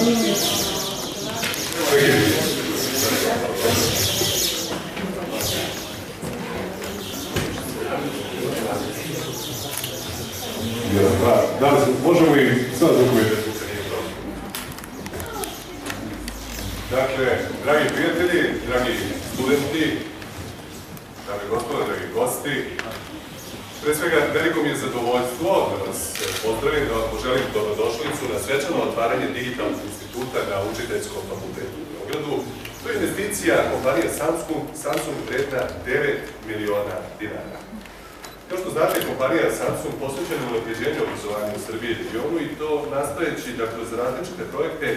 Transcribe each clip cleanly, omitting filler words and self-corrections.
Danas možemo i sad dokumenti. Dakle, dragi prijatelji, dragi studenti, dame i gospodo, dragi gosti, pre svega veliko mi je zadovoljstvo da vas pozdravim, da vam poželim dobrodošlicu na svečano otvaranje Digitalnog instituta na Učiteljskom fakultetu u Beogradu. To je investicija kompanije Samsung vredna 9 miliona dinara. Kao što znate, kompanija Samsung posvećena unapređenju obrazovanja u Srbiji i regionu i to nastojeći da kroz različite projekte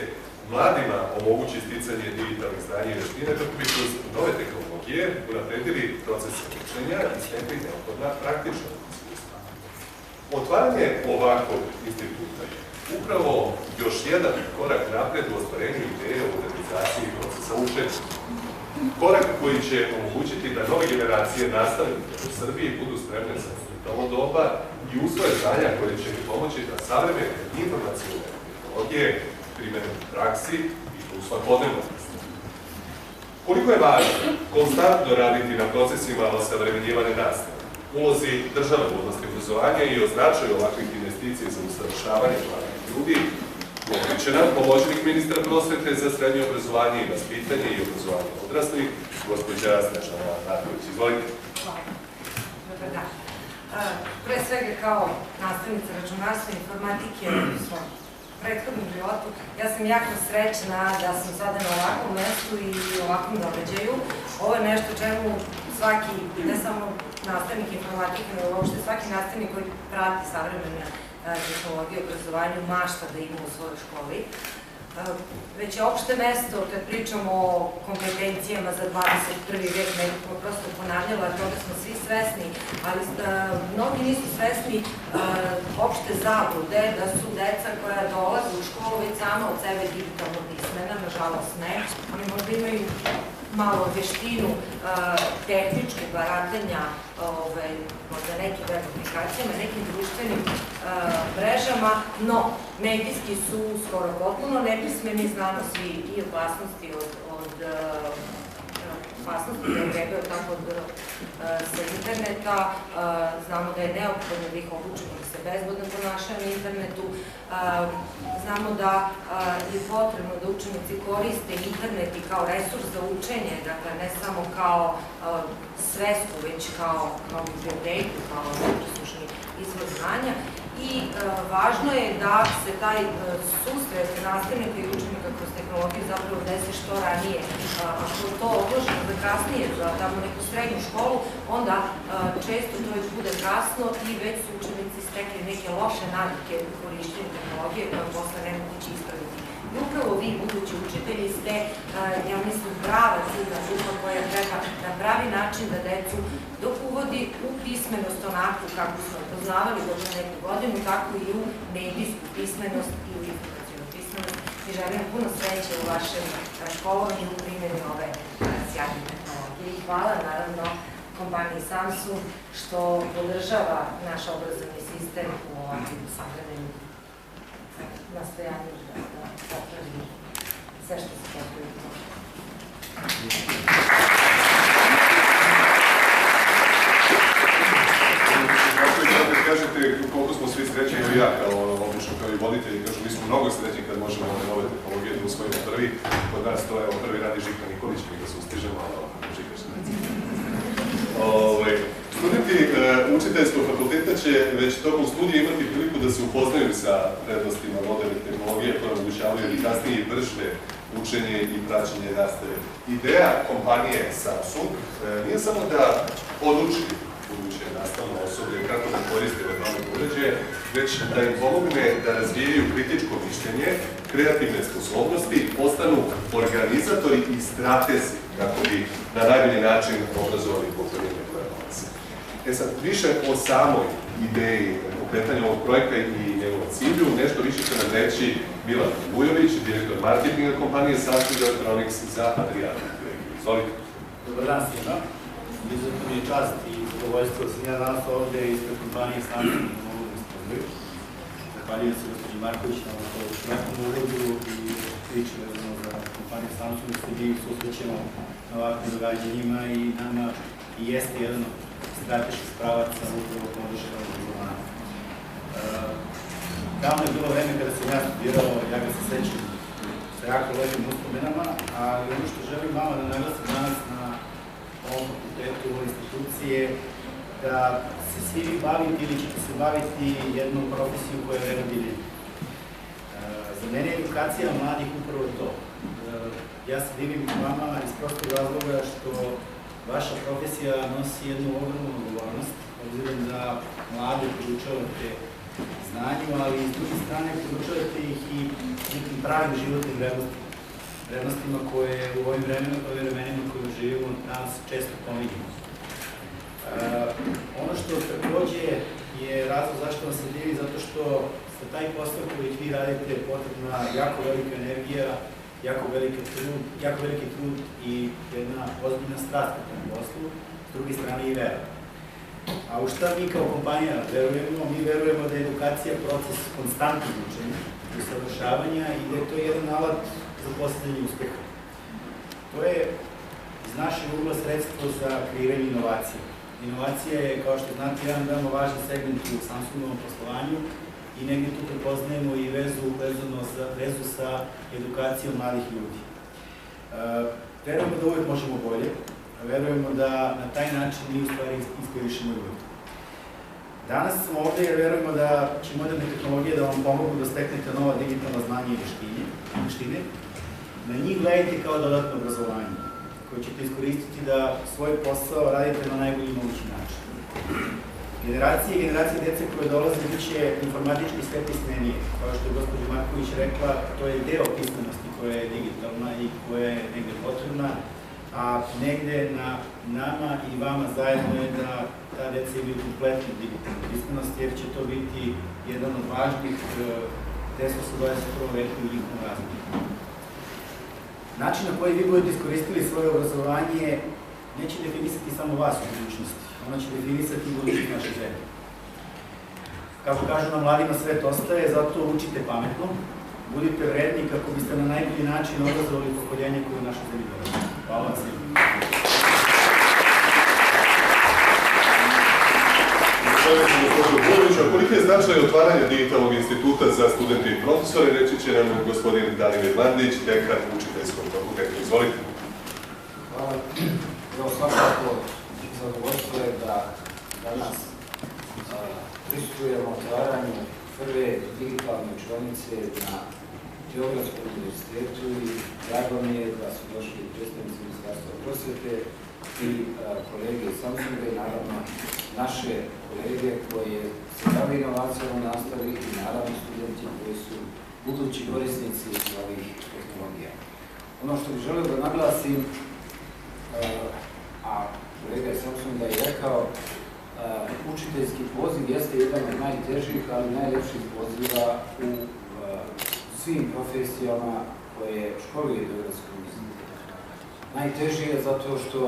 mladima omogući sticanje digitalnih znanja i veština kako bi kroz nove tehnologije unapredili proces učenja i stekli neophodna praktična iskustva. Otvaranje ovakvog instituta je upravo još jedan korak napred u ostvarenju ideje o modernizaciji procesa učenja. Korak koji će omogućiti da nove generacije nastavnika u Srbiji budu spremne za digitalno doba i usvoje znanja koje će im pomoći da savremene informacione tehnologije primene u praksi i u svakodnevnosti. Koliko je važno konstantno raditi na procesima osavremenjivanja nastave, ulozi države u oblasti obrazovanja i o značaju ovakvih investicija za usavršavanje mladih ljudi, govorit će nam pomoćnik ministra prosvete za srednje obrazovanje i vaspitanje i obrazovanje odraslih, gospođa Snežana Marković. Izvolite. Hvala. Dobar dan. Pre svega kao nastavnica računarstva i informatike u svom prethodnom životu, ja sam jako srećna da sam sada na ovakvom mestu i ovakvom događaju. Ovo je nešto čemu svaki, ne samo nastavnik informatike, nego uopšte svaki nastavnik koji prati savremene tehnologije obrazovanju mašta da ima u svojoj školi. Već je opšte mesto, kad pričamo o kompetencijama za 21. vek, ne bih prosto ponavljala, toga smo svi svesni, ali mnogi nisu svesni opšte zablude da su deca koja dolaze u školu već sama od sebe digitalno pismena, nažalost ne. Oni možda imaju malo veštinu tehničkog baratanja možda nekim web aplikacijama, nekim društvenim mrežama, no medijski su skoro potpuno nepismeni, znamo svi i opasnosti od opasnosti da grebaju tako sa interneta, znamo da je neophodno da ih obučimo da se bezbedno ponašaju na internetu, znamo da je potrebno da učenici koriste internet i kao resurs za učenje, dakle ne samo kao svesku, već kao biblioteku, kao nepresušni izvor znanja. I važno je da se taj susret nastavnika i učenika kroz tehnologiju zapravo desi što ranije. Ako je to odloženo za kasnije, za tamo neku srednju školu, onda često to već bude kasno i već su učenici stekli neke loše navike u korišćenju tehnologije koje posle nemoguće ispraviti. I upravo vi, budući učitelji, ste, ja mislim, prava ciljna grupa koja treba na pravi način da decu dok uvodi u pismenost onako kako smo poznavali do neku godinu, tako i u medijsku pismenost i u informacijnu pismenost. I želim puno sreće u vašem školovanju u primjeni ove sjajne tehnologije. I hvala, naravno, kompaniji Samsung što podržava naš obrazovni sistem u ovakvim savremenim nastojanju da popravi sve što se popravi u tom. Kako kažete koliko smo svi srećni, ili ja kao obično kao i voditelji, kažu mi smo mnogo srećni kad možemo ove nove tehnologije da usvojimo prvi. Kod nas to je prvi radi Žika Nikolić, mi ga sustižemo, ali Žika što neći. Studenti učiteljskog fakulteta će već tokom studija imati priliku da se upoznaju sa prednostima moderne tehnologije koje omogućavaju efikasnije i brže učenje i praćenje nastave. Ideja kompanije Samsung nije samo da poduči buduće nastavno osoblje kako da koriste ove nove uređaje, već da im pomogne da razvijaju kritičko mišljenje, kreativne sposobnosti, postanu organizatori i stratezi kako bi na najbolji način obrazovali pokoljenje koje dolaze. Sad, više o samoj ideji pokretanja ovog projekta i njegovom cilju, nešto više će nam reći Milan Bujović, direktor marketinga kompanije Samsung Electronics za Adriatic. Izvolite. Dobar dan svima. Izuzetno mi je čast i zadovoljstvo da sam ja danas ovde ispred kompanije Samsung i mogu da ispredaju. Zahvaljujem se gospođi Marković na ovom šmetnom uvodu i priče vezano za kompaniju Samsung, se mi susrećemo na ovakvim događanjima i nama i jeste jedan od strateških pravaca upravo podrška obrazovanja. Davno je bilo vreme kada sam ja studirao, ja ga se sećam sa jako lepim uspomenama, ali ono što želim malo da naglasim danas na ovom fakultetu, u ovoj institucije, da se svi vi bavite ili ćete se baviti jednom profesiju koja je veoma divljena. Za mene je edukacija mladih upravo to. Ja se divim vama iz prostog razloga što vaša profesija nosi jednu ogromnu odgovornost, obzirom da mlade podučavate znanju, ali s druge strane podučavate ih i nekim pravim životnim vrednostima koje u ovim vremenima koje živimo danas često pominjamo. Ono što takođe je razlog zašto vam se divi, zato što za taj posao koji vi radite je potrebna jako velika energija, jako veliki trud i jedna ozbiljna strast na tom poslu, s druge strane i vera. A u šta mi kao kompanija verujemo? Mi verujemo da je edukacija proces konstantnog učenja, usavršavanja i da je to jedan alat za postizanje uspeha. To je iz našeg ugla sredstvo za kreiranje inovacije. Inovacija je, kao što znate, jedan veoma važan segment u Samsungovom poslovanju i negdje tu prepoznajemo i vezu sa edukacijom mladih ljudi. Verujemo da uvijek možemo bolje, verujemo da na taj način mi u stvari inspirišemo ljudi. Danas smo ovde jer verujemo da će moderne tehnologije da vam pomogu da steknete nova digitalna znanja i veštine. Na njih gledajte kao dodatno obrazovanje, koje ćete iskoristiti da svoj posao radite na najbolji mogući način. Generacije dece koje dolaze bit će informatički sve pismenije. Kao što je gospođa Marković rekla, to je deo pismenosti koja je digitalna i koja je negde potrebna, a negde na nama i vama zajedno je da ta deca imaju kompletnu digitalnu pismenost, jer će to biti jedan od važnih resursa u 21. veku u njihovom razvoju. Način na koji vi budete iskoristili svoje obrazovanje neće definisati samo vas u budućnosti, ono će definisati i budućnost naše zemlje. Kako kažu na mladima, svet ostaje, zato učite pametno, budite vredni kako biste na najbolji način obrazovali pokoljenje koje u našoj zemlji dolaze. Hvala vam svima. Koliki je značaj otvaranja digitalnog instituta za studente i profesore, reći će nam gospodin Danimir Mandić, dekan Učiteljskog fakulteta. Izvolite. Hvala. Evo svakako zadovoljstvo je da danas prisustujemo otvaranju prve digitalne učionice na Beogradskom univerzitetu i drago mi je da su došli predstavnici Ministarstva prosvete i kolege iz Samsunga i naravno naše kolege koje se bave inovacijom u nastavi i naravno studenti koji su budući korisnici ovih tehnologija. Ono što bih želeo da naglasim, a kolega iz Samsunga je rekao, učiteljski poziv jeste jedan od najtežih, ali najlepših poziva u svim profesijama koje školuje Beogradski univerzitet. Najteži je zato što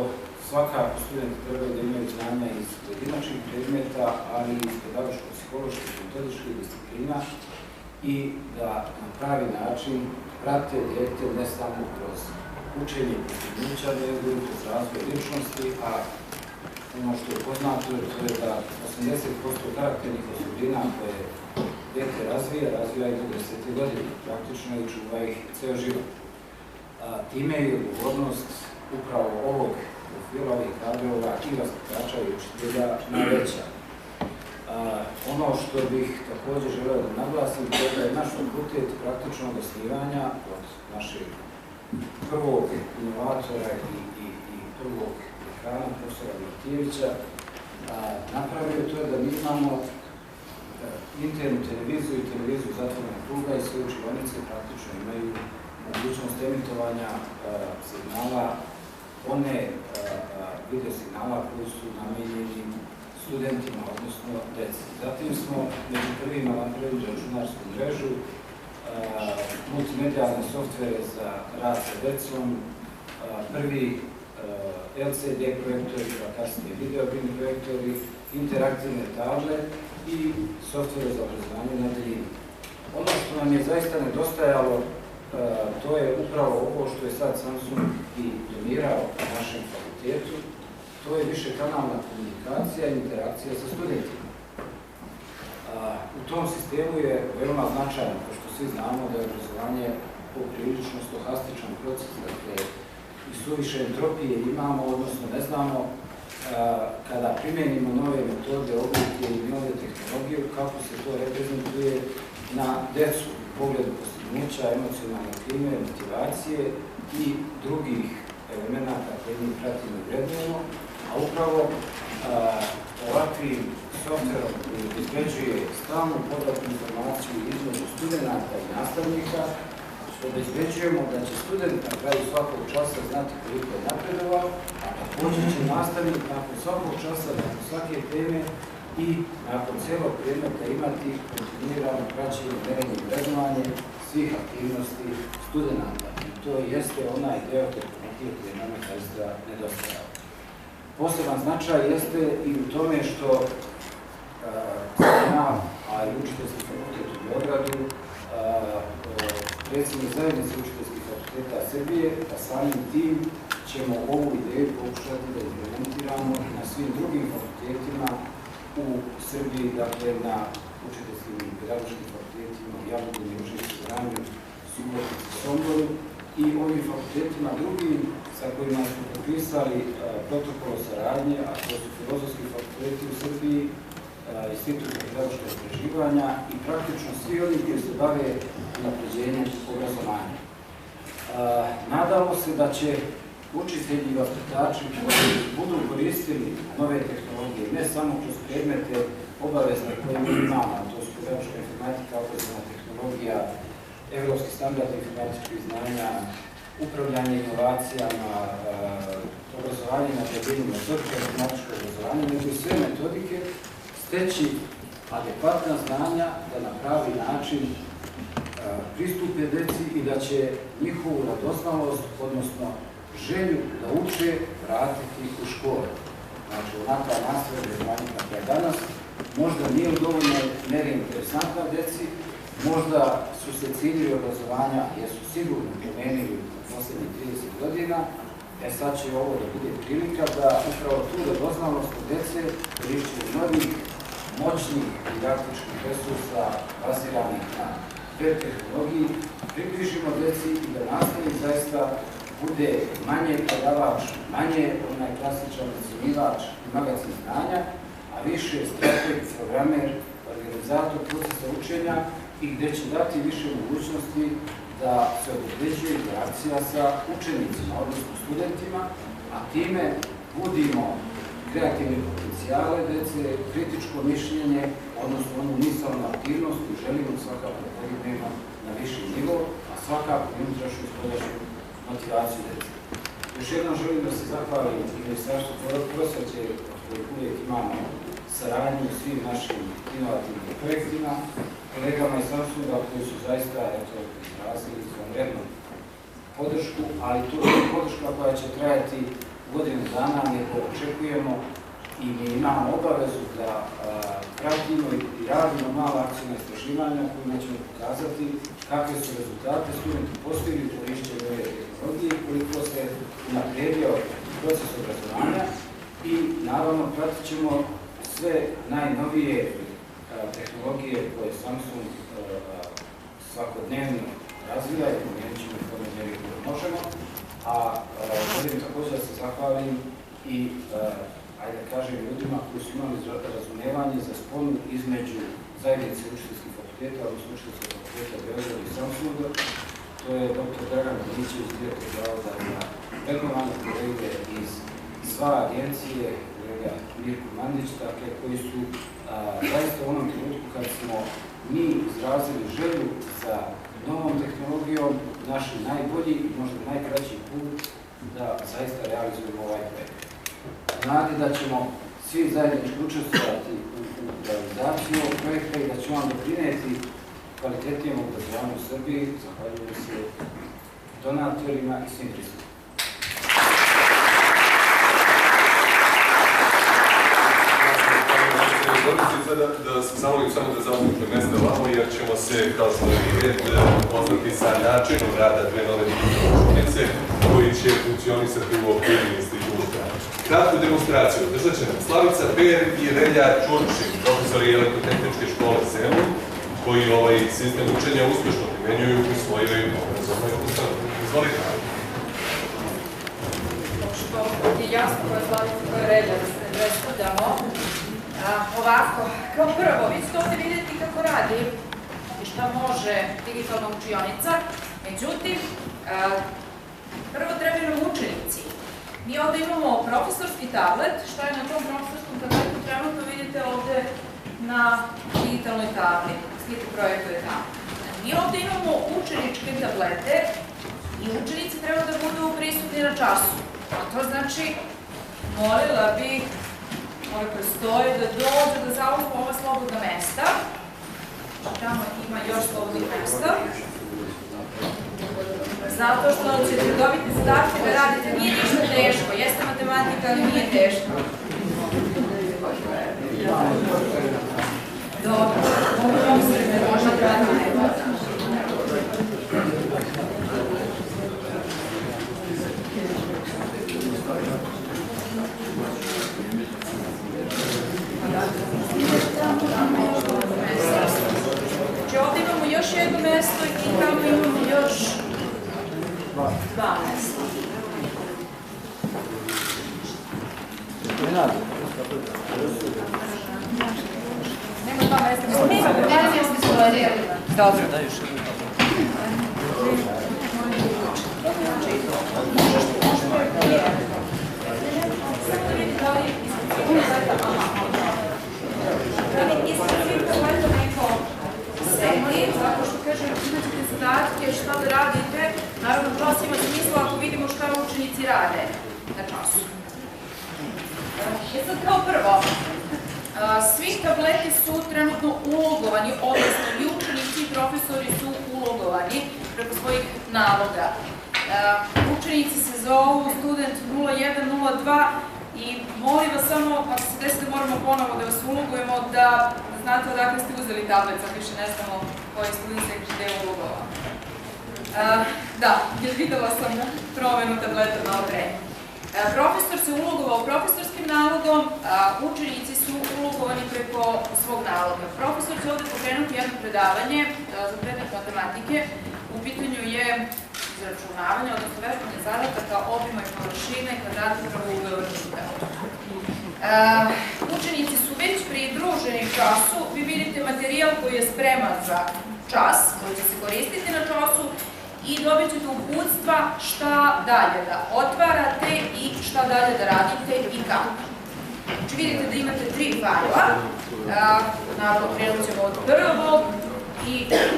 svakako studenti trebaju da imaju znanja iz pojedinačnih predmeta, ali i iz pedagoško-psiholoških i metodičkih disciplina i da na pravi način prate dete ne samo kroz učenje postignuća, nego i kroz razvoj ličnosti, a ono što je poznato to je da 80% karakternih osobina koje dete razvija i do 10. godine, praktično i čuva ih ceo život. Time je odgovornost upravo ovog profila ovih kadrova i vaspitača i učitelja najveća. Ono što bih također želeo da naglasim je da je naš fakultet praktično od osnivanja od našeg prvog inovatora i prvog dekana, profesora Martijevića, napravio to je da mi imamo internu televiziju i televiziju zatvorenog kruga i sve učionice praktično imaju mogućnost emitovanja signala, one video signala koji su namenjeni studentima, odnosno deci. Zatim smo među prvima napravili računarsku mrežu, multimedijalne softvere za rad sa decom, prvi LCD projektori, pa kasnije videobini projektori, interaktivne table i softvere za obrazovanje na daljinu. Ono što nam je zaista nedostajalo to je upravo ovo što je sad Samsung i donirao na našem fakultetu. To je više kanalna komunikacija i interakcija sa studentima. U tom sistemu je veoma značajno, pošto svi znamo da je obrazovanje poprilično stohastičan proces, dakle i suviše entropije imamo, odnosno ne znamo kada primenimo nove metode, oblike i nove tehnologije, kako se to reprezentuje na decu u pogledu postignuća, emocionalne klime, motivacije i drugih elemenata koje mi pratimo i vrednujemo, a upravo ovakvim softverom koji obezbeđuje stalnu povratnu informaciju između studenta i nastavnika, obezbeđujemo da će student na kraju svakog časa znati koliko je napredovao, a također će nastavnik nakon svakog časa, nakon svake teme i nakon cijelog predmeta imati kontinuirano praćenje, merenje i vrednovanje svih aktivnosti studenta. I to jeste onaj deo tehnologije koji je nama zaista nedostajao. Poseban značaj jeste i u tome što ja, a i učiteljski fakultet u Beogradu, predsjednik zajednice učiteljskih fakulteta Srbije, a samim tim ćemo ovu ideju pokušati da implementiramo i na svim drugim fakultetima u Srbiji, dakle na učiteljskim i pedagoškim fakultetima u Jagodini, Užicu, Vranju, Subotici, Somboru i ovim fakultetima drugim sa kojima smo potpisali protokol o saradnje, a to su filozofski fakulteti u Srbiji, Institut za pedagoška istraživanja i praktično svi oni koji se bave unapređenjem obrazovanja. Nadamo se da će učitelji i vaspitači koji budu koristili nove tehnologije, ne samo kroz predmete obavezne koje mi imamo, to su pedagoška informatika, obrazovna tehnologija, evropski standard informatičkih znanja, upravljanje inovacijama, obrazovanje na predjelju metodika, informatičko obrazovanje, nego i sve metodike, steći adekvatna znanja da na pravi način pristupe deci i da će njihovu radoznalost, odnosno želju da uče, vratiti u školu. Znači, onaka nastava obrazovanja kakva je danas, možda nije u dovoljnoj meri interesantna deci, možda su se ciljevi obrazovanja, jer su sigurno promenili u posljednjih 30 godina, sad će ovo da bude prilika da upravo tu radoznalost od dece korišćenju novih, moćnih didaktičkih resursa baziranih na web tehnologiji približimo deci i da nastavnik zaista bude manje predavač, manje onaj klasičan ocjenjivač i magacin znanja, a više strateg, programer, organizator procesa učenja i gde će dati više mogućnosti da se obezbeđuje interakcija sa učenicima, odnosno studentima, a time budimo kreativne potencijale dece, kritičko mišljenje, odnosno onu misalnu aktivnost koju želimo svakako da podignemo na viši nivo, a svakako i unutrašnju i spoljašnju motivaciju dece. Još jednom želim da se zahvalim i Ministarstvu prosvete, od kojih uvijek imamo saradnju u svim našim inovativnim projektima, kolegama iz Samsunga koji su zaista izrazili izvanrednu podršku, ali to je podrška koja će trajati godinu dana, nego očekujemo i mi imamo obavezu da pratimo i radimo mala akcijna istraživanja kojima ćemo pokazati kakve su rezultate studenti postigli korišćenjem ove tehnologije, koliko se unapredio proces obrazovanja i naravno pratit ćemo sve najnovije tehnologije koje Samsung svakodnevno razvija i promijenit ćemo u tome mjeri koje možemo. A želim također da se zahvalim i ajde kažem ljudima koji su imali razumijevanje za sponu između zajednice učiteljskih fakulteta, odnosno učiteljskog fakulteta Beograda i Samsunga. To je dr. Dragan Milićević, direktor Zavoda za vrednovanje, kolege iz SVA agencije, kolega Mirko Mandić, dakle, koji su zaista u onom trenutku kad smo mi izrazili želju za novom tehnologijom, naši najbolji i možda najkraći put da zaista realizujemo ovaj projekt. Nadi da ćemo svi zajednički učestvovati u realizaciji ovog projekta i da ćemo vam doprineti kvalitetnijem obrazovanju u Srbiji, zahvaljujem se donatorima i svim prisutnim. Dođe izgleda da se zamolim samo da zauzmete mesta vamo, jer ćemo se, kao što je red, upoznati sa načinom rada dve nove digitalne učenice koji će funkcionisati u okviru instituta. Kratku demonstraciju držat će nam Slavica Ber i Relja Ćurčin, profesori Elektrotehničke škole Zemun, koji ovaj sistem učenja uspešno primenjuju u svojoj obrazovnoj ustanovi. Izvolite. Što je jasno koja je Slavica, koja je Relja, da se ne predstavljamo. Ovako, kao prvo, vi ćete ovde vidjeti kako radi i šta može digitalna učionica. Međutim, prvo trebaju nam učenici. Mi ovde imamo profesorski tablet. Šta je na tom profesorskom tabletu? Trenutno vidite ovde na digitalnoj tabli. Slika projektuje tamo. Mi ovde imamo učeničke tablete i učenici treba da budu prisutni na času. A to znači, molila bih ove koji stoje da dođu da zauzmu ova slobodna mesta. Tamo ima još slobodnih mesta. Zato što ćete dobiti zadatke da radite. Nije ništa teško. Jeste matematika, ali nije teško. Dobro. Ovo se ne može raditi. Znači ovdje imamo još jedno mesto i tamo imamo još dva mesta. Nema dva mesta. Nema dva mesta. Dobro. Samo da vidite da li zato što kažem, imaćete zadatke šta da radite, naravno čas ima smisla ako vidimo šta učenici rade na času. Sad kao prvo, svi tableti su trenutno ulogovani, odnosno i učenici i profesori su ulogovani preko svojih naloga. Učenici se zovu student 0102 i molim vas samo, ako se desi da moramo ponovo da vas ulogujemo, da znate odakle ste uzeli tablet, sad više ne znamo koji student se gde je ulogovao. Da, jer videla sam promenu tableta malo pre. Profesor se ulogovao profesorskim nalogom, učenici su ulogovani preko svog naloga. Profesor će ovde pokrenuti jedno predavanje za predmet matematike. U pitanju je izračunavanje, odnosno vežbanje zadataka, obima i površine, kvadrata, pravouglova žuta. Učenici su već pridruženi času, vi vidite materijal koji je spreman za čas, koji će se koristiti na času i dobit ćete uputstva šta dalje da otvarate i šta dalje da radite i kako. Znači vidite da imate 3 fajla, naravno krenut ćemo od prvog i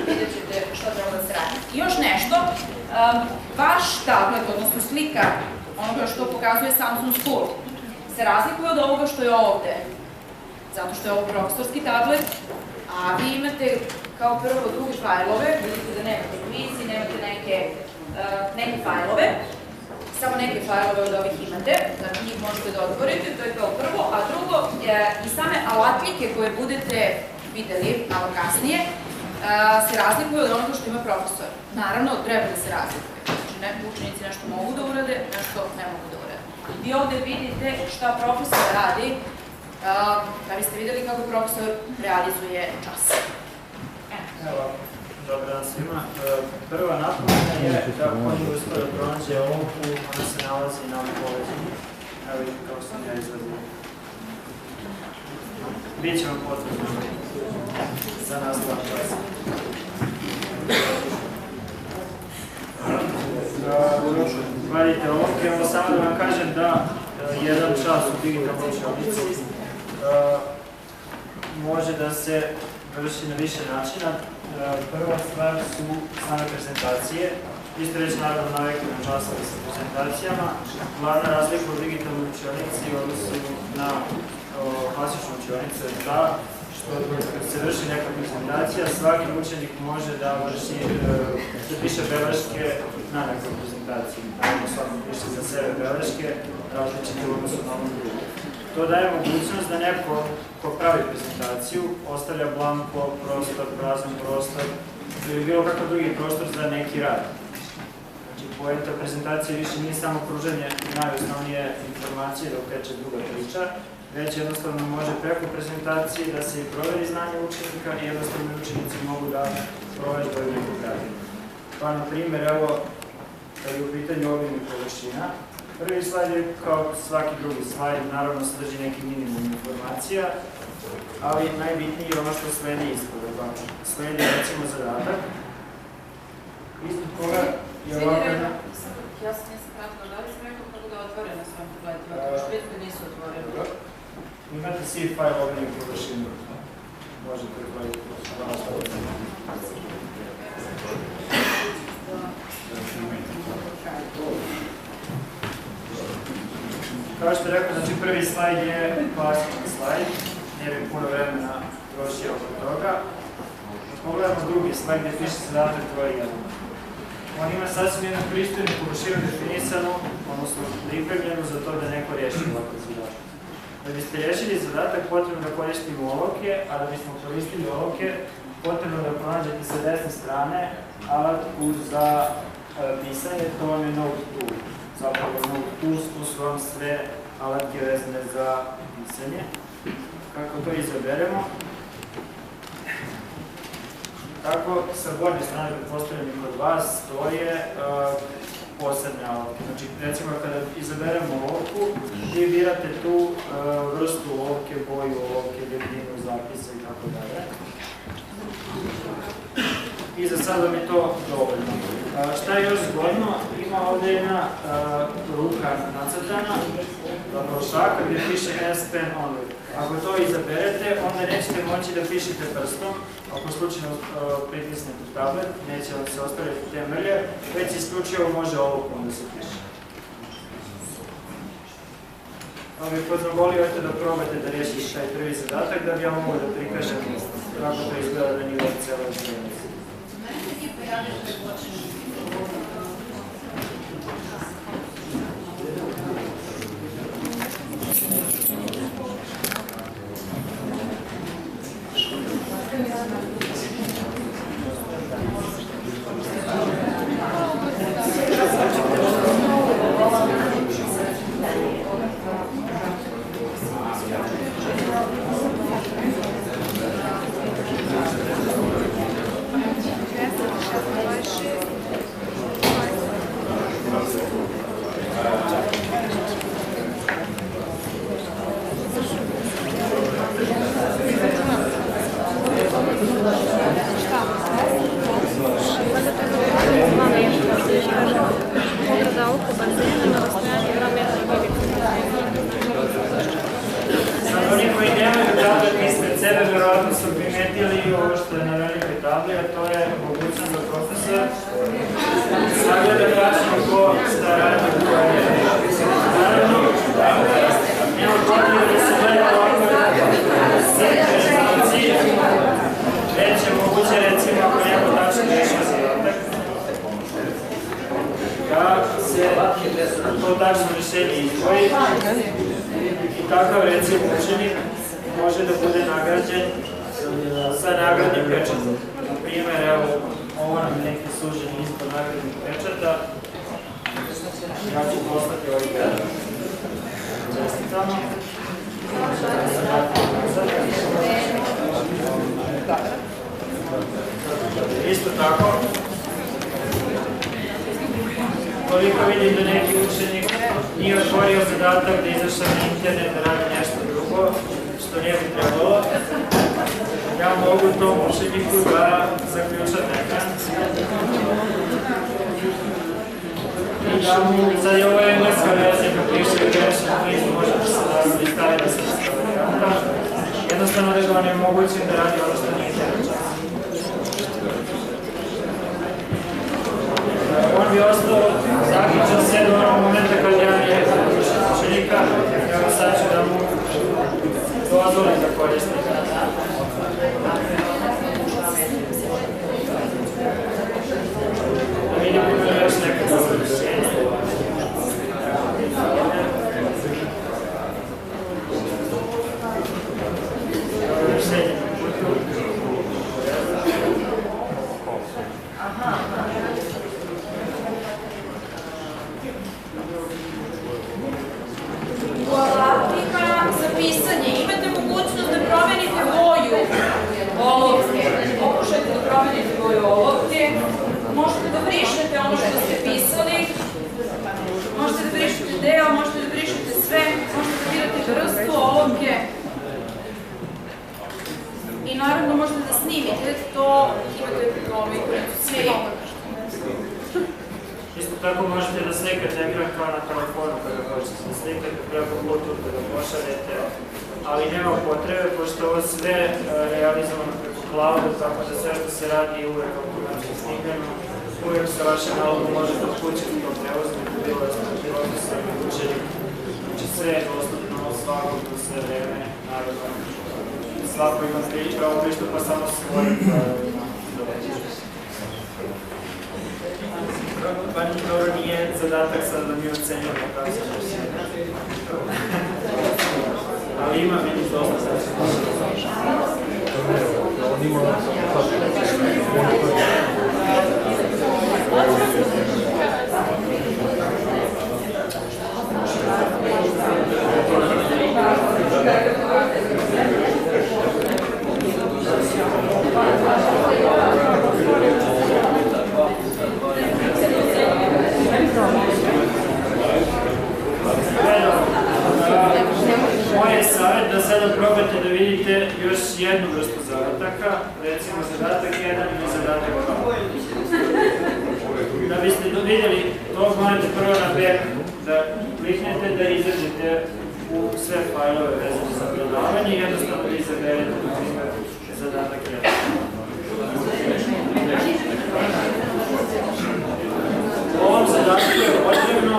vidjet ćete šta treba da se radi. I još nešto, vaš tablet, odnosno slika onoga što pokazuje Samsung School, se razlikuje od ovoga što je ovde, zato što je ovo profesorski tablet, a vi imate kao prvo druge fajlove, vidite da nemate kvizi, nemate neke fajlove, samo neke fajlove od ovih imate, znači njih možete da otvorite, to je kao prvo, a drugo, i same alatnike koje budete videli malo kasnije, se razlikuju od onoga što ima profesor. Naravno, treba da se razlikuje, znači učenici nešto mogu da urade, nešto ne mogu da urade. Vi ovde vidite šta profesor radi, da biste videli kako profesor realizuje čas. Evo, dobar dan svima. Prva napomena je kako oni uspio da pronađe olovku, ona se nalazi na ovom povećanju. Evo vidite kako sam ja izvadio. Biće vam potrebno za nastavak časa. Vadite olovke, evo samo da vam kažem da jedan čas u digitalnoj učionici može da se vrši na više načina. Prva stvar su same prezentacije. Vi ste već naravno navikli na časove sa prezentacijama. Glavna razlika u digitalnoj učionici u odnosu na klasičnu učionicu je ta što kad se vrši neka prezentacija, svaki učenik može da piše beleške na nekoj prezentaciji. Naravno, svaki piše za sebe beleške, različite u odnosu na ovom drugu. To daje mogućnost da neko ko pravi prezentaciju ostavlja blanko prostor, prazan prostor ili bilo kakav drugi prostor za neki rad. Znači, poenta prezentacije više nije samo pružanje najosnovnije informacije dok teče druga priča, već jednostavno može preko prezentacije da se i proveri znanje učenika i jednostavno učenici mogu da provežbaju neku gradinu. Pa, na primjer, evo, kad je u pitanju obimnih površina, prvi slajd je kao svaki drugi slajd, naravno sadrži neki minimum informacija, ali najbitnije je ono što sledi ispod. Sledi recimo zadatak. Ispod koga je ovako... Ja sam nisam pratila, da li sam rekao kako da otvore na svojom tabletima, tako što vidim da nisu otvorili. Imate C file obimnih površina. Možete otvoriti. Kao što rekao, znači prvi slajd je klasičan slajd, ne bi puno vremena trošio oko toga. Pogledamo drugi slajd gdje piše zadatak broj 1. On ima sasvim jednu pristojnu površinu definisanu, odnosno pripremljenu za to da neko riješi ovakav zadatak. Da biste riješili zadatak, potrebno da koristimo olovke, a da bismo koristili olovke, potrebno da pronađete sa desne strane alatku za pisanje, to vam je Note Tool. Zapravo Note Tools, tu su vam sve alatke vezane za pisanje. Kako to izaberemo? Tako, sa gornje strane pretpostavljeni kod vas stoje posebne alatke. Znači, recimo, kada izaberemo olovku, vi birate tu vrstu olovke, boju olovke, debljinu zapisa i tako dalje. I za sad vam je to dovoljno. Šta je još zgodno? Ima ovdje jedna ruka nacrtana, zapravo šaka gdje piše S Pen Only. Ako to izaberete, onda nećete moći da pišete prstom. Ako slučajno pritisnete tablet, neće vam se ostaviti te mrlje, već isključivo može olovkom da se piše. Ali bih pozvolio da probate da riješite taj prvi zadatak, da bi ja mogu da prikažem kako to izgleda na nivou celoj stranice. Isto tako, koliko vidim da neki učenik nije otvorio zadatak da izašao na internet da radi nešto drugo, što nije bi trebalo, ja mogu tom učeniku da zaključam ekran i da mu za ovo engleska verzija kad piše grešno kliz možete se da staviti da se staviti karta, jednostavno da ga onemogućim da radi ono što nije trebalo. On bi ostao zaključan sve do onog momenta kad ja nije zaključen učenika, evo sad ću da mu dozvolim da koristi. Da vidimo da još neka dobro rješenje. brišete ono što ste pisali, možete da brišete deo, možete da brišete sve, možete da birate vrstu, olovke. I naravno možete da snimite, to imate sve imate. Isto tako možete da slikate ekran kao na telefonu kada hoćete da slikate preko Bluetooth da pošaljete, ali nema potrebe, pošto ovo sve realizovano preko clouda, tako da sve što se radi uvek automatski snimljeno, uvek sa vašem nalogom možete od kuće kao prevoznik, bilo da ste profesori, učenik, znači sve je dostupno svakog u sve vreme, naravno. Svako ima pravo pristupa samo svojim pravilima. Pani dobro nije zadatak sad da mi ocenjamo kako se što ali ima meni dosta Moj je savjet da sada probate da vidite još jednu vrstu zadataka, recimo zadatak 1 ili zadatak 2. Da biste vidjeli to, morate prvo na back da kliknete da izađete u sve fajlove vezane za predavanje i jednostavno da izaberete na primjer zadatak 1. U ovom zadatku je potrebno,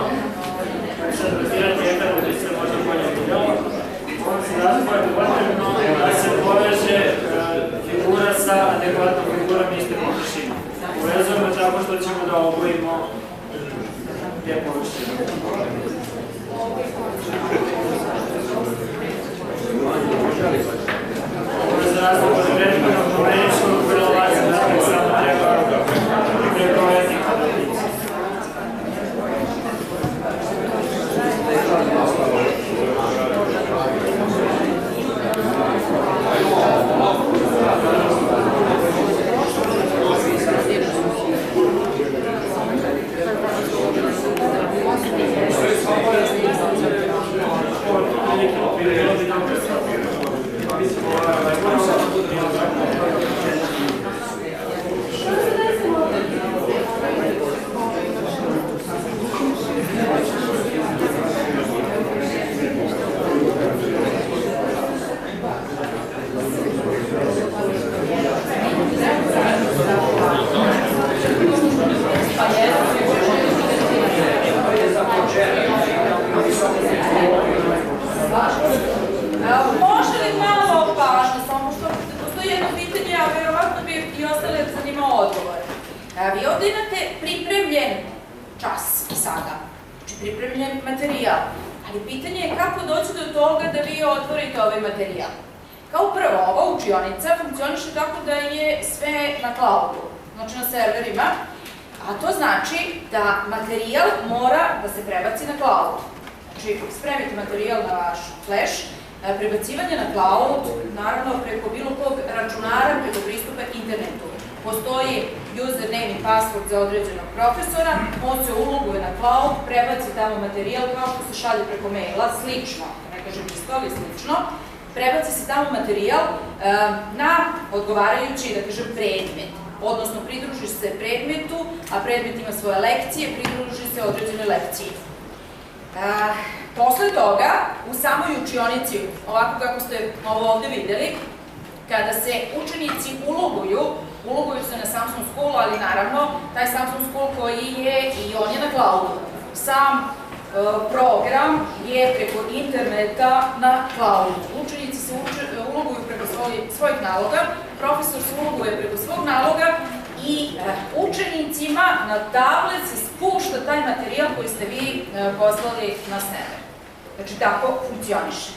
sad bazirati ekran da bi se možda bolje vidjelo, u ovom zadatku je potrebno da se poveže figura sa adekvatnom figurom iste površine. Uvezujemo tako što ćemo da obojimo te površine. Za razliku od prethodnog numeričkog vrlo zadatak samo treba prebrojati kvadraticu. Može li malo pažnje, samo što postoji jedno pitanje, a verovatno bi i ostale zanimao odgovor. Vi ovdje imate pripremljen čas sada, znači pripremljen materijal, ali pitanje je kako doći do toga da vi otvorite ovaj materijal. Kao prvo, ova učionica funkcioniše tako da je sve na cloudu, znači na serverima, a to znači da materijal mora da se prebaci na cloud. Znači, spremite materijal na vaš flash, prebacivanje na cloud, naravno preko bilo kog računara, preko pristupa internetu. Postoji username i password za određenog profesora, on se uloguje na cloud, prebaci tamo materijal kao što se šalje preko maila, slično, ne kažem isto, ali slično, prebaci se tamo materijal na odgovarajući, da kažem, predmet. Odnosno, pridružiš se predmetu, a predmet ima svoje lekcije, pridruži se određene lekcije. Posle toga, u samoj učionici, ovako kako ste ovo ovde videli, kada se učenici uloguju se na Samsung School, ali naravno, taj Samsung School koji je, i on je na cloudu. Sam program je preko interneta na cloudu. Učenici se uloguju preko svojih naloga, profesor se uloguje preko svog naloga i učenicima na tablet se spušta taj materijal koji ste vi poslali na server. Znači, tako funkcioniše.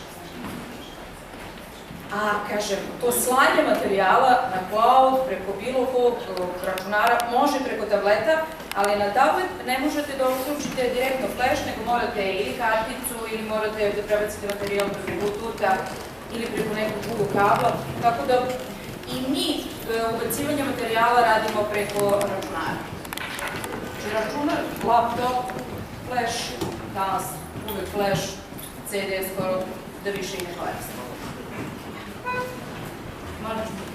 A, kažem, to slanje materijala na cloud preko bilo kog računara može preko tableta, ali na tablet ne možete da uključite direktno flash, nego morate ili karticu, ili morate da prebacite materijal preko Bluetootha, ili preko nekog drugog kabla, tako da i mi ubacivanje materijala radimo preko računara. Znači računar, laptop, flash, danas uvek flash, CD skoro da više i ne koriste.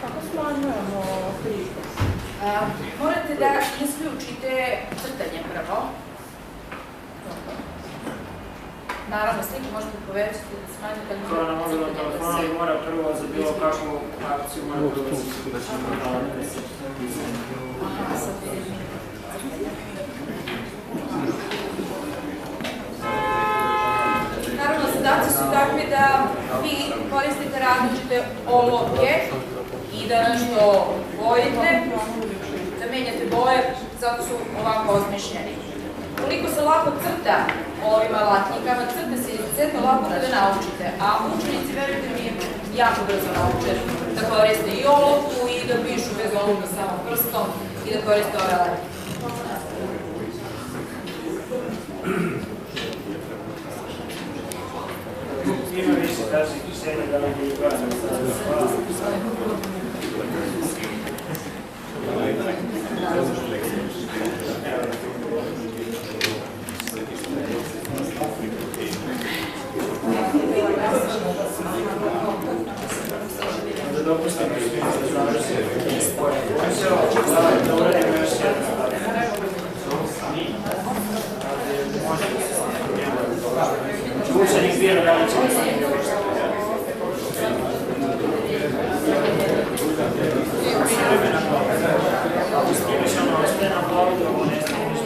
Kako smanjujemo prihod? Morate da isključite crtanje prvo. Naravno, sliku možete povećati da smanjite. To na mobilnom telefonu mora prvo za bilo kakvu akciju mora prvo Naravno, zadaci su takvi da vi koristite različite olovke i da nešto bojite, da menjate boje, zato su ovako osmišljeni. Koliko se lako crta ovim alatnikama, crte se izuzetno lako da naučite, a učenici, verujte mi, jako brzo nauče da koriste i olovku i da pišu bez olovka samo prstom i da koriste ove alatnike. Ima više tačnih rješenja da li bi gledali da dopustimo svim da završimo svoje funkcije, da uradimo još jednu stvar. Učenik bira da li će da se ako spremiš ono ostaje na plavu, da ovo ne spremiš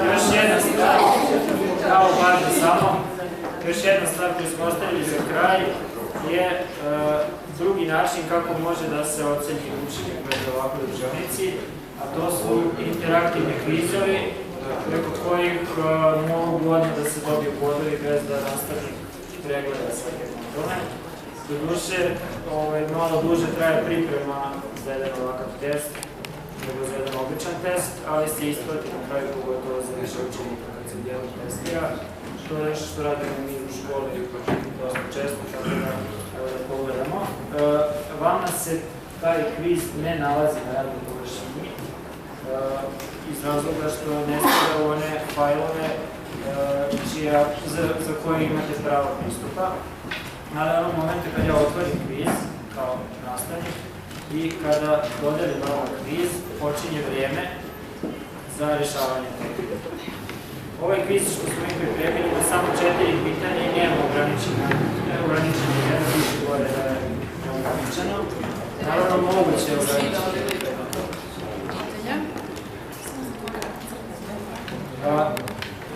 još jedna stvar, kao važno samo, još jedna stvar koju smo ostavili za kraj je drugi način kako može da se oceni učenik pred ovakvoj dežurnici, a to su interaktivni kvizovi preko kojih mogu odmah da se dobiju bodovi bez da nastavnik pregleda svake kontrole. Doduše, malo duže traje priprema za jedan ovakav test nego za jedan običan test, ali se isplati na kraju pogotovo za više učenika kad se dijelo testira. To je nešto što radimo mi u školi dosta često, tako da pogledamo. Vama se taj kviz ne nalazi na radnoj površini iz razloga što ne spada u one fajlove za koje imate pravo pristupa. Ali onog momenta kad ja otvorim kviz kao nastavnik i kada dodelim ovaj kviz, počinje vrijeme za rješavanje tog kviza. Ovaj kviz što smo mi pripremili ima samo 4 pitanja i nema ograničenja jedan piše gore da je neograničeno. Naravno, moguće je ograničeno.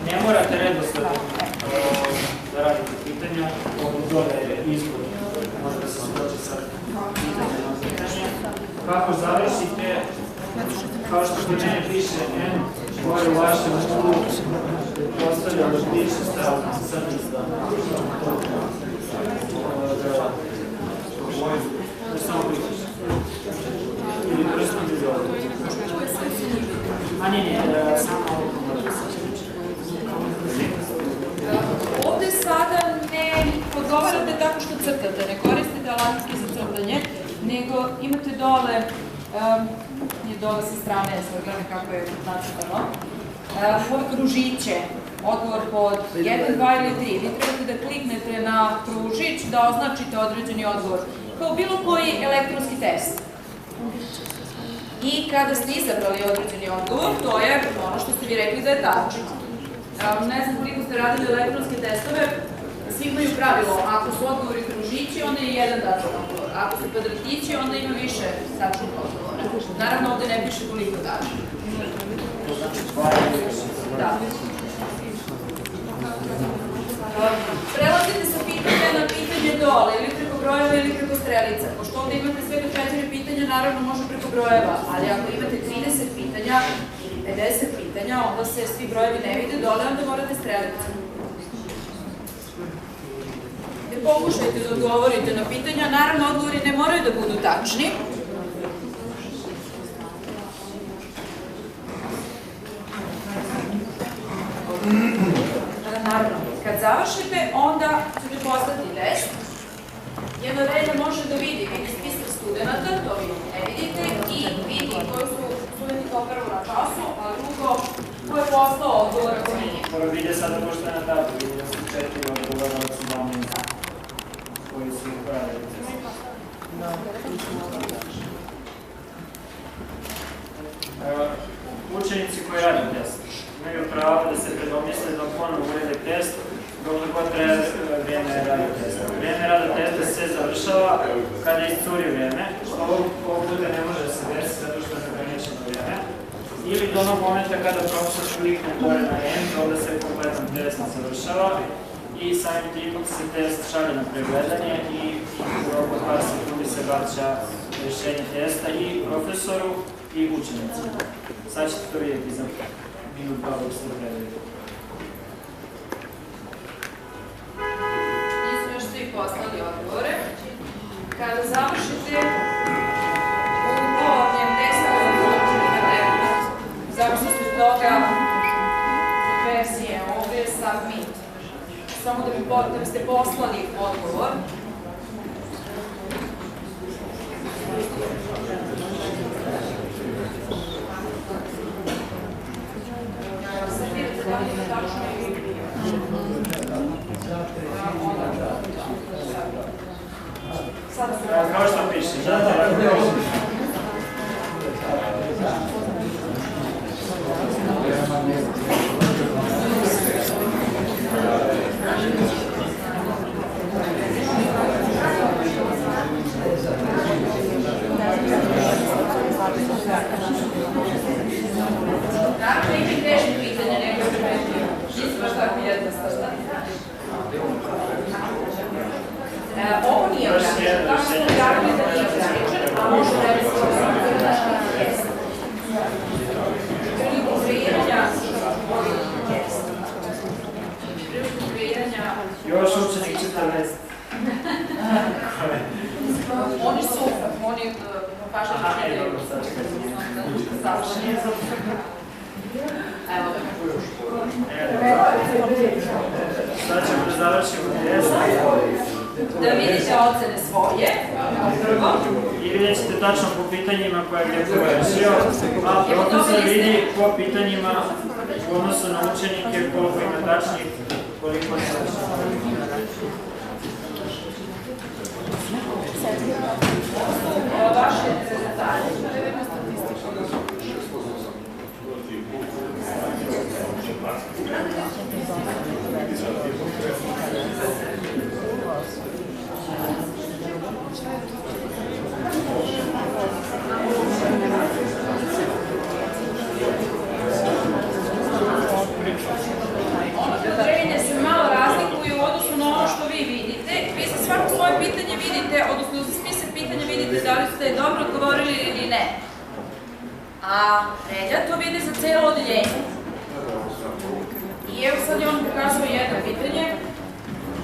Ne morate redosledom da radite pitanja, dole je izbor, može da se skoči sa pitanja na pitanje. Kako završite, kao što kod mene piše N, gore u vašem uglu postavljam da piše stavljam crni zdan. Da samo pišeš. Ili prstom ili ovdje. A ne, samo ovo pomoći se. Ovde sada ne odgovarate tako što crtate, ne koristite alatke za crtanje, nego imate dole, nije dole sa strane, sad gledam kako je nacrtano, ove kružiće, odgovor pod 1, 2 ili 3. Vi trebate da kliknete na kružić da označite određeni odgovor, kao bilo koji elektronski test. I kada ste izabrali određeni odgovor, to je ono što ste vi rekli da je tačno. Ne znam koliko ste radili elektronske testove, svi imaju pravilo, ako su odgovori kružići, onda je jedan tačan odgovor. Ako su kvadratići, onda ima više tačnih odgovora. Naravno, ovde ne piše koliko tačno. Da. Prelazite sa pitanja na pitanje dole, ili preko brojeva ili preko strelica. Pošto ovde imate svega 4 pitanja, naravno može preko brojeva, ali ako imate 30 pitanja ili 50 pitanja, onda se svi brojevi ne vide dole, onda morate strelice. Pokušajte da odgovorite na pitanja, naravno odgovori ne moraju da budu tačni. Naravno. Kad završite, onda ćete poslati test. Jedno vreme može da vidi spisak studenta, to vi ne vidite, i vidi koji su studenti kao prvo na času, a drugo ko je poslao odgovor ako nije. Prvo vide sada pošto je na tabu, vidi da su 4 odgovora od 17 koji su upravili. Učenici koji rade test imaju pravo da se predomisle da ponovno urede test dok god treba vrijeme rada testa. Vrijeme rada testa se završava kada iscuri vrijeme, što ovog puta ne može se desiti zato što je neograničeno vrijeme, ili do onog momenta kada profesor klikne gore na end, onda se kompletan test završava i samim tim se test šalje na pregledanje i u roku od 2 sekundi se vraća rješenje testa i profesoru i učenicima. Sad ćete to vidjeti za minut 2 dok ste predvidjeti. Nisu još svi poslali odgovore. Kada završite u polovnjem testa, završite od toga verzije ovdje submit. Samo da biste poslali odgovor. Kao što piše, Naravno, ima grešnih pitanja, neko primetio. Nisu baš tako jednostavno. Ovo nije ograničeno. Tamo smo objavili da nije ograničeno, a može da je test. Prilikom kreiranja... Još učenik 14. Oni su, oni pažnje čitaju. Evo ga. Sad ćemo da završimo test. Da vidite ocene svoje, prvo. I vidjet ćete tačno po pitanjima koje je neko rešio, a profesor vidi po pitanjima u odnosu na učenike koliko ima tačnih, koliko je tačnih. Vaše rezultate. Određenje se malo razlikuju u odnosu na ono što vi vidite. Vi sa svako svoje pitanje vidite, odnosno za spisak pitanja vidite da li ste dobro odgovorili ili ne. A Relja to vidi za celo odeljenje. I evo sad je on pokazao jedno pitanje,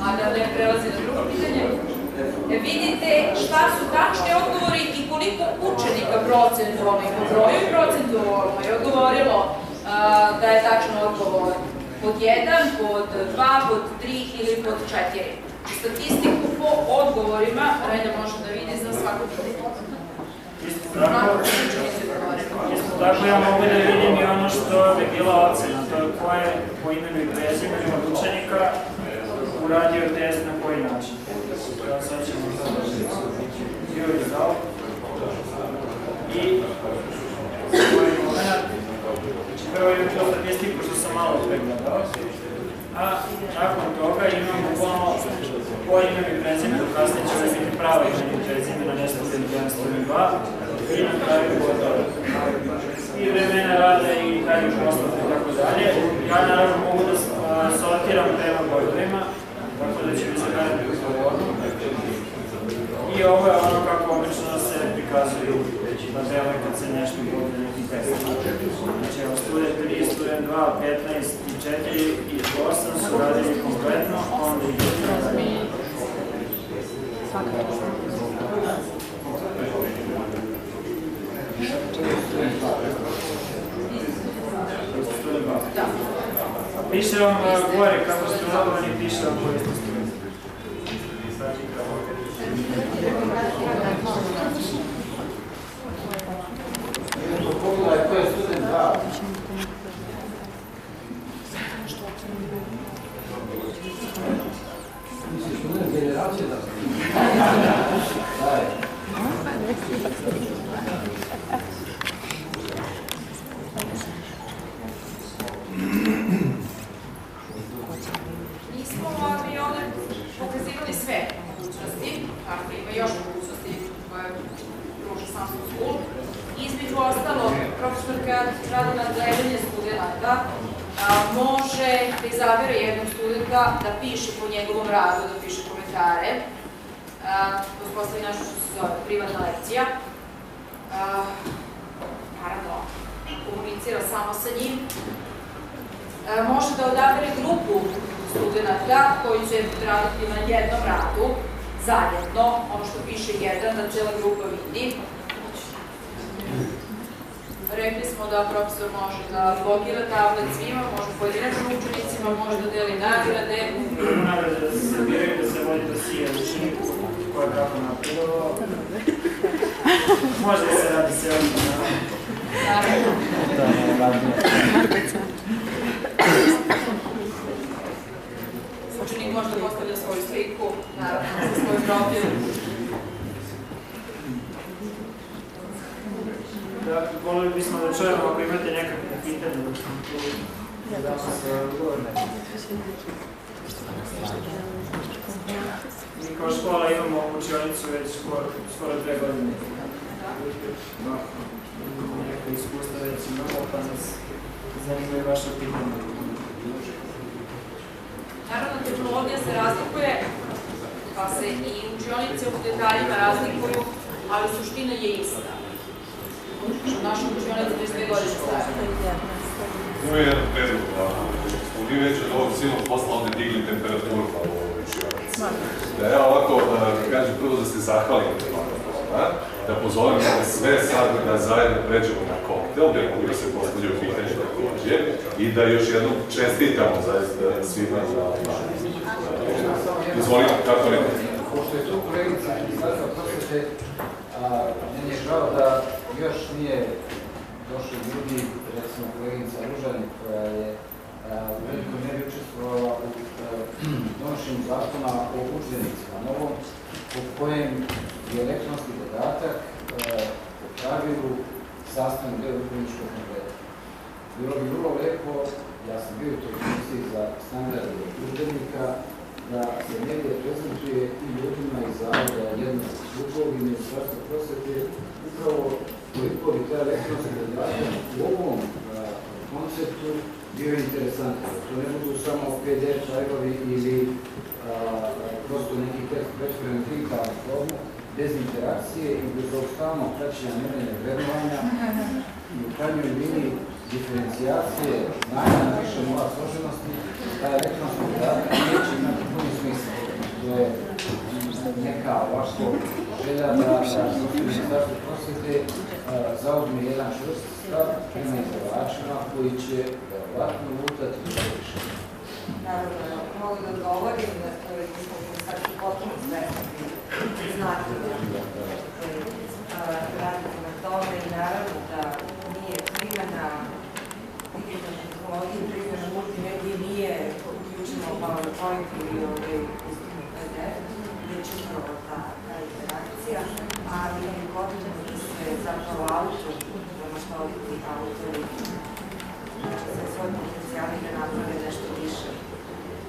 a da ne prelazi na drugo pitanje. Vidite šta su tačni odgovori i koliko učenika procentualno i po broju i procentualno je odgovorilo da je tačan odgovor pod 1, pod 2, pod 3 ili pod 4. Statistiku po odgovorima Relja može da vidi za svako pitanje. Isto tako ja mogu da vidim i ono što bi bila ocena, to je ko je po imenu i prezimenu od učenika uradio test na koji način. Sad ćemo to Juri dao. I koji moment, prvo imam to statistiku što sam malo pregledao, a nakon toga imam bukvalno po imenu i prezimenu, kasnije će da biti pravo imenu i prezimenu, ne student 102, i na kraju bodove. I vremena rada i kraju poslova i tako dalje. Ja naravno mogu da sortiram prema bodovima, tako da će mi se gledati u slobodu. I ovo je ono kako obično se prikazuju tabele kad se nešto bude neki test. Znači, evo, student 3, student 2, 15 i 4 i 8 su radili kompletno, onda ih je Piše vam gore kako ste ulogovani, piše vam koji ste studenti. Pogledaj, to je student 2. Misliš, student generacije da se? Daj. Nismo mi ovdje pokazivali sve mogućnosti, tako ima još mogućnosti koje pruža Samsung School. Između ostalo, profesor kad radi na gledanje studenta, može da izabere jednog studenta da piše po njegovom radu, da piše komentare. Uspostavi nešto što se zove privatna lekcija. Naravno, komunicira samo sa njim. Može da odabere grupu studenta koji će raditi na jednom radu, zajedno, ono što piše jedan, da cijela grupa vidi. Rekli smo da profesor može da blogira tablet svima, može pojedinačnim učenicima, može da deli nagrade. Nagrade da se sabiraju, da se vodi dosije učeniku ko je kako napredovao. Može da se radi sve ovdje. Učenik može da postavlja svoju sliku, naravno, za svoj profil. Volili bismo da čujemo ako imate nekakve pitanje dok sam tu da se odgovorne. Mi kao škola imamo učionicu već skoro 2 godine. Imamo neka iskustva već imamo, pa nas zanimaju vaše pitanje. Naravno, tehnologija se razlikuje, pa se i učionice u detaljima razlikuju, ali suština je ista. Naša učionica je 2 godine stara. Ovo je jedan predlog, smo mi već od ovog silnog posla ovde digli temperaturu pa u ovoj učionici. Da ja ovako, kažem prvo da se zahvalim da pozovem sve sad da zajedno pređemo na koktel, gde mogu da se postavljaju pitanje takođe, i da još jednom čestitamo zaista svima za izvolite, kako ne? Pošto je tu kolegica Ministarstva prosvete, meni je žao da još nije došli ljudi, recimo koleginica Ružani, koja je u velikoj meri učestvovala u donošenju zakona o udžbenicima novom, u kojem je elektronski dodatak u pravilu sastavni deo udžbeničkog kompleta. Bilo bi vrlo lepo, ja sam bio u toj komisiji za standarde udžbenika, da se negdje prezentuje i ljudima iz Zavoda jednog slučaja i Ministarstva prosvete, upravo koliko bi taj elektronski dodatak u ovom konceptu bio interesantan. To ne budu samo PDF fajlovi ili prosto neki tekst pretvoren digitalnu formu, bez interakcije i bez ovog stalnog praćenja merenja vrednovanja i u krajnjoj liniji diferencijacije znanja na više nivoa složenosti, taj elektronski dodatak neće imati puni smisla. To je neka ovako želja da Ministarstvo prosvete zauzme jedan čvrst stav prema izdavačima koji će verovatno lutati u više. Naravno, mogu da odgovorim da smo sad potpuno svesni značaja koji radite na tome i naravno da nije primjena digitalne tehnologije, primjena multimedije nije uključeno PowerPoint ili PDF, već upravo ta interakcija, ali je potrebno da se zapravo autor, maštoviti autori, sa svojim potencijalima da naprave nešto više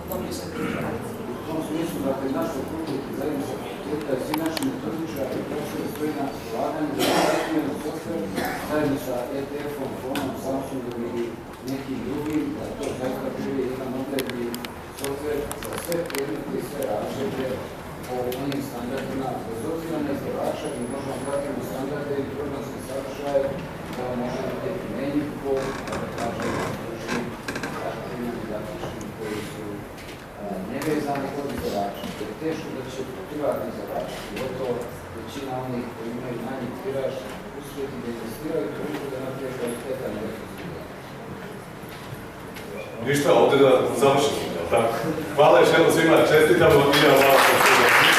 od obične prezentacije. U tom smislu, dakle, našu kulturu zajednicu fakulteta i svi naši metodičari i profesori stoji na raspolaganju za razmjenu software zajedno sa ETF-om, Fonom, Samsungom ili nekim drugim, da to zaista bude jedan moderni software za sve predmete i sve razrede po onim standardima, bez obzira na izdavača i možemo pratiti standarde i programske sadržaje da može biti primenjiv po, da kažem, stručnim zahtjevima didaktičnim koji su nevezani od izdavača. To je teško da će privatni izdavači, gotovo većina onih koji imaju manji tiraž, uspjeti da investiraju toliko da naprije kvalitetan elektronski dodatak. Ništa, ovdje da završimo, jel' tako? Hvala još jednom svima, čestitamo i ja vam